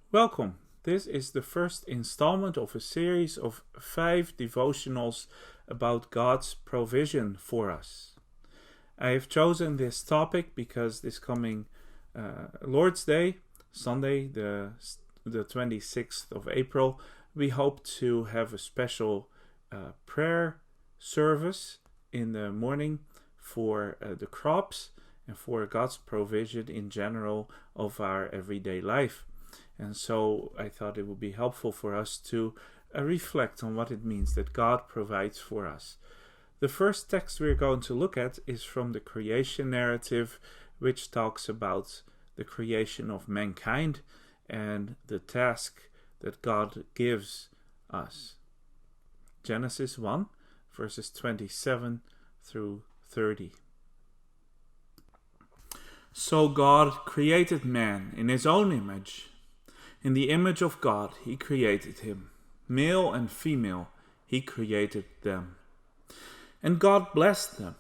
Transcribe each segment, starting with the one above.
Welcome. This is the first installment of a series of 5 devotionals about God's provision for us. I have chosen this topic because this coming Lord's Day, Sunday, the 26th of April, we hope to have a special prayer service in the morning for the crops and for God's provision in general of our everyday life. And so I thought it would be helpful for us to reflect on what it means that God provides for us. The first text we're going to look at is from the creation narrative, which talks about the creation of mankind and the task that God gives us. Genesis 1, verses 27 through 30. So God created man in his own image. In the image of God he created him. Male and female he created them. And God blessed them.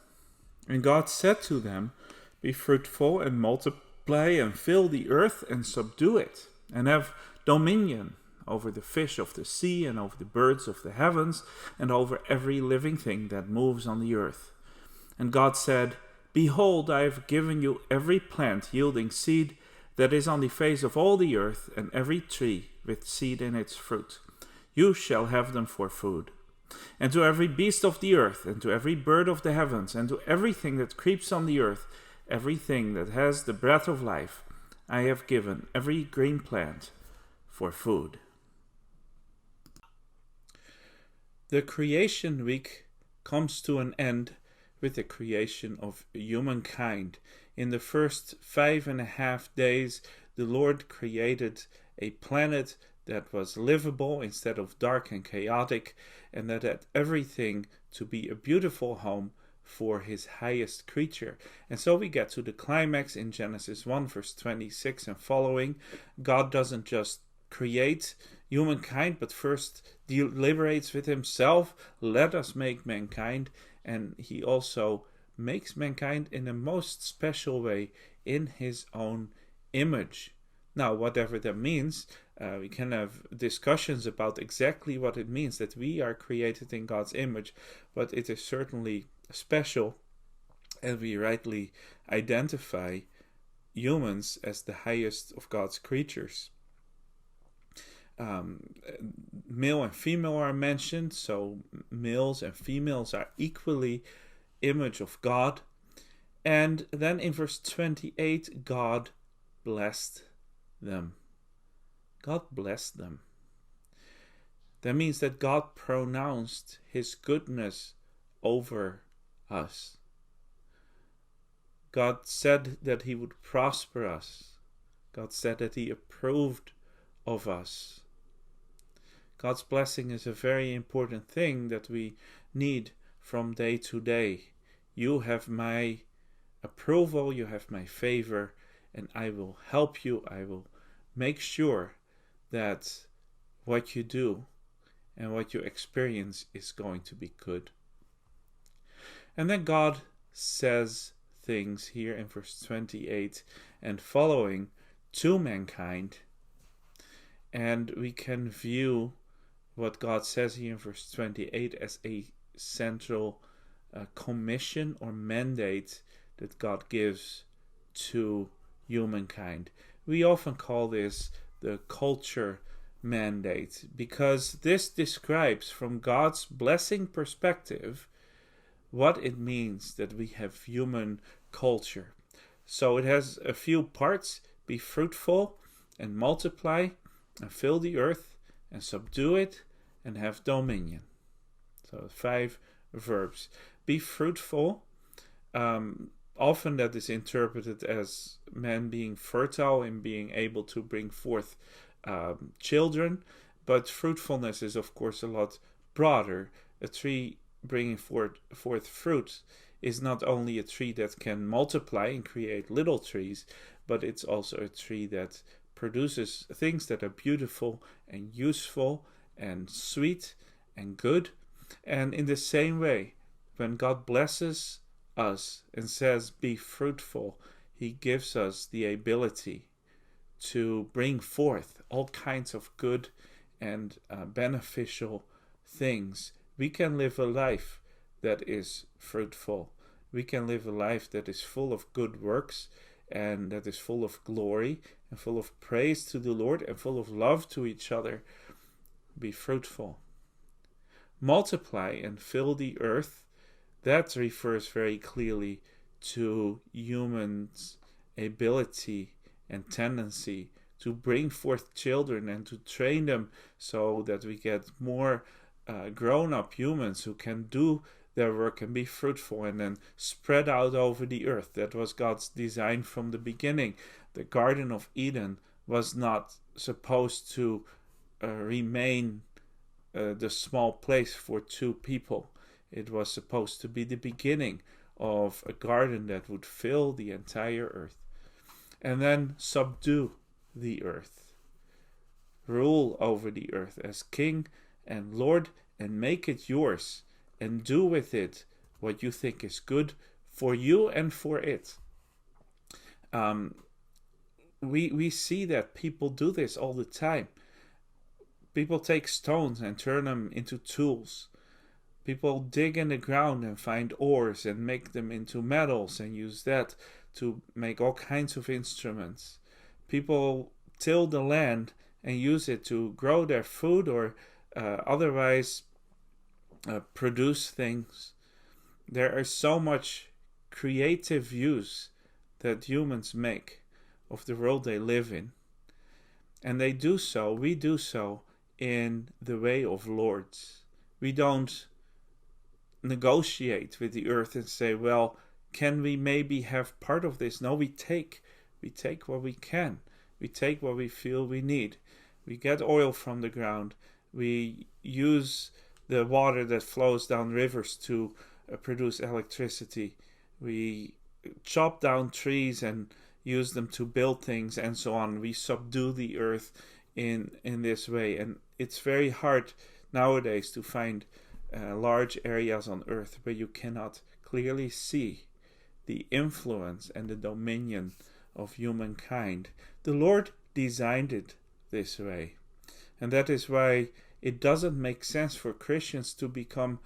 And God said to them, "Be fruitful and multiply and fill the earth and subdue it, and have dominion over the fish of the sea and over the birds of the heavens and over every living thing that moves on the earth." And God said, "Behold, I have given you every plant yielding seed that is on the face of all the earth, and every tree with seed in its fruit. You shall have them for food. And to every beast of the earth, and to every bird of the heavens, and to everything that creeps on the earth, everything that has the breath of life, I have given every green plant for food." The creation week comes to an end with the creation of humankind. In the first 5.5 days, the Lord created a planet that was livable instead of dark and chaotic, and that had everything to be a beautiful home for his highest creature. And so we get to the climax in Genesis 1, verse 26 and following. God doesn't just create humankind, but first deliberates with himself, "Let us make mankind." And he also makes mankind in a most special way in his own image. Now, whatever that means, we can have discussions about exactly what it means that we are created in God's image, but it is certainly special, and we rightly identify humans as the highest of God's creatures. Male and female are mentioned, so males and females are equally image of God. And then in verse 28, God blessed them. God blessed them. That means that God pronounced his goodness over us. God said that he would prosper us. God said that he approved of us. God's blessing is a very important thing that we need from day to day. You have my approval, you have my favor, and I will help you. I will make sure that what you do and what you experience is going to be good. And then God says things here in verse 28 and following to mankind, and we can view what God says here in verse 28 as a central commission or mandate that God gives to humankind. We often call this the culture mandate, because this describes from God's blessing perspective what it means that we have human culture. So it has a few parts: be fruitful and multiply and fill the earth and subdue it and have dominion. So 5 verbs. Be fruitful. Often that is interpreted as man being fertile and being able to bring forth children. But fruitfulness is, of course, a lot broader. A tree bringing forth fruit is not only a tree that can multiply and create little trees, but it's also a tree that produces things that are beautiful and useful and sweet and good. And in the same way, when God blesses us and says, "Be fruitful," he gives us the ability to bring forth all kinds of good and beneficial things. We can live a life that is fruitful. We can live a life that is full of good works and that is full of glory and full of praise to the Lord and full of love to each other. Be fruitful. Multiply and fill the earth. That refers very clearly to humans' ability and tendency to bring forth children and to train them so that we get more grown-up humans who can do their work and be fruitful and then spread out over the earth. That was God's design from the beginning. The Garden of Eden was not supposed to remain the small place for two people. It was supposed to be the beginning of a garden that would fill the entire earth. And then subdue the earth. Rule over the earth as king and Lord and make it yours and do with it what you think is good for you and for it. We see that people do this all the time. People take stones and turn them into tools. People dig in the ground and find ores and make them into metals and use that to make all kinds of instruments. People till the land and use it to grow their food or otherwise produce things. There is so much creative use that humans make of the world they live in. And we do so in the way of lords. We don't negotiate with the earth and say, well, can we maybe have part of this? No, we take what we can. We take what we feel we need. We get oil from the ground. We use the water that flows down rivers to produce electricity. We chop down trees and use them to build things and so on. We subdue the earth in this way. And it's very hard nowadays to find large areas on earth where you cannot clearly see the influence and the dominion of humankind. The Lord designed it this way. And that is why it doesn't make sense for Christians to become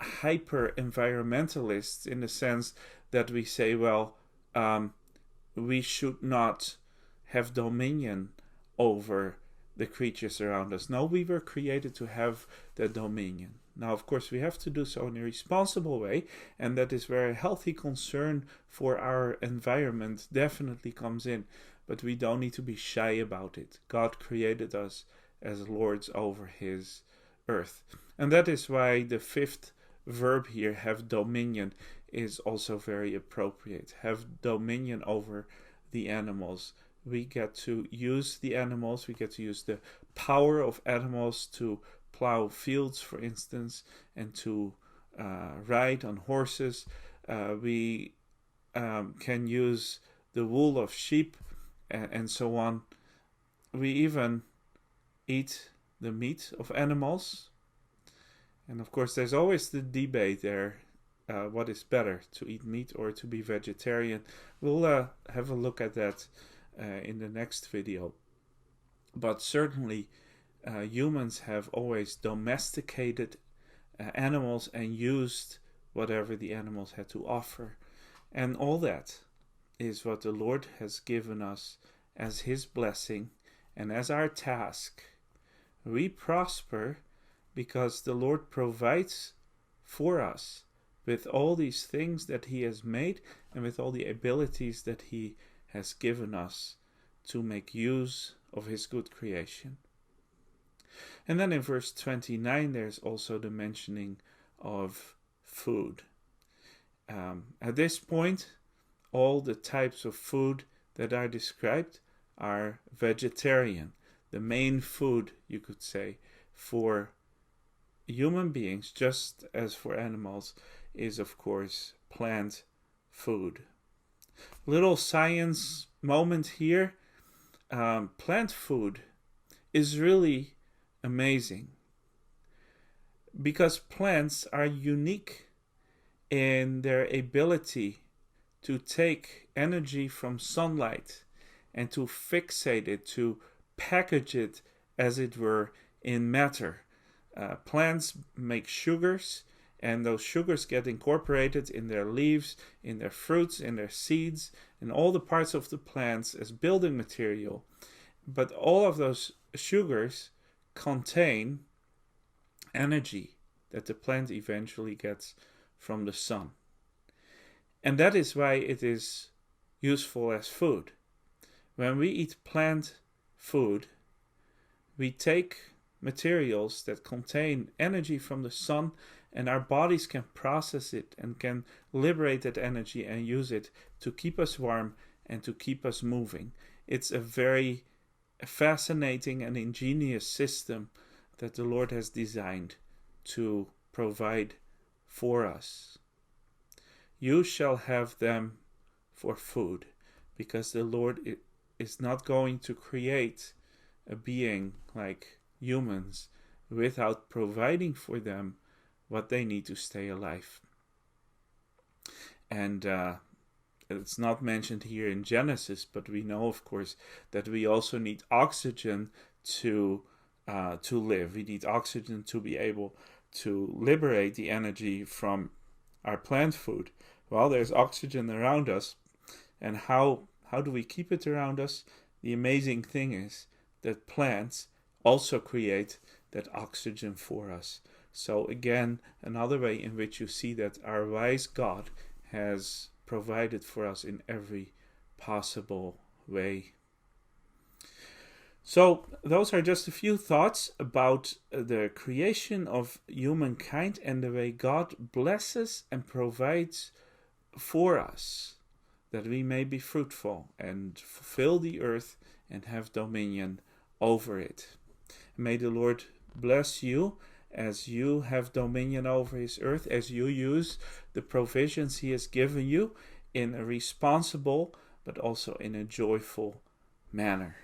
hyper-environmentalists in the sense that we say, well, we should not have dominion over the creatures around us. No, we were created to have the dominion. Now, of course, we have to do so in a responsible way, and that is where a healthy concern for our environment definitely comes in. But we don't need to be shy about it. God created us as lords over his earth. And that is why the fifth verb here, have dominion, is also very appropriate. Have dominion over the animals. We get to use the animals, we get to use the power of animals to plow fields, for instance, and to ride on horses. We can use the wool of sheep and so on. We even eat the meat of animals. And of course, there's always the debate there. What is better, to eat meat or to be vegetarian? We'll have a look at that in the next video. But certainly, humans have always domesticated animals and used whatever the animals had to offer. And all that is what the Lord has given us as his blessing and as our task. We prosper because the Lord provides for us with all these things that he has made and with all the abilities that he has given us to make use of his good creation. And then in verse 29, there's also the mentioning of food. At this point, all the types of food that are described are vegetarian. The main food, you could say, for human beings, just as for animals, is of course plant food. Little science moment here. Plant food is really amazing because plants are unique in their ability to take energy from sunlight and to fixate it, to package it, as it were, in matter. Plants make sugars, and those sugars get incorporated in their leaves, in their fruits, in their seeds, in all the parts of the plants as building material. But all of those sugars contain energy that the plant eventually gets from the sun. And that is why it is useful as food. When we eat plant food, we take materials that contain energy from the sun, and our bodies can process it and can liberate that energy and use it to keep us warm and to keep us moving. It's a very fascinating and ingenious system that the Lord has designed to provide for us. You shall have them for food, because the Lord is not going to create a being like humans without providing for them what they need to stay alive. And it's not mentioned here in Genesis, but we know, of course, that we also need oxygen to live. We need oxygen to be able to liberate the energy from our plant food. Well, there's oxygen around us, and how do we keep it around us? The amazing thing is that plants also create that oxygen for us. So again, another way in which you see that our wise God has provided for us in every possible way. So those are just a few thoughts about the creation of humankind and the way God blesses and provides for us, that we may be fruitful and fulfill the earth and have dominion over it. May the Lord bless you as you have dominion over his earth, as you use the provisions he has given you in a responsible but also in a joyful manner.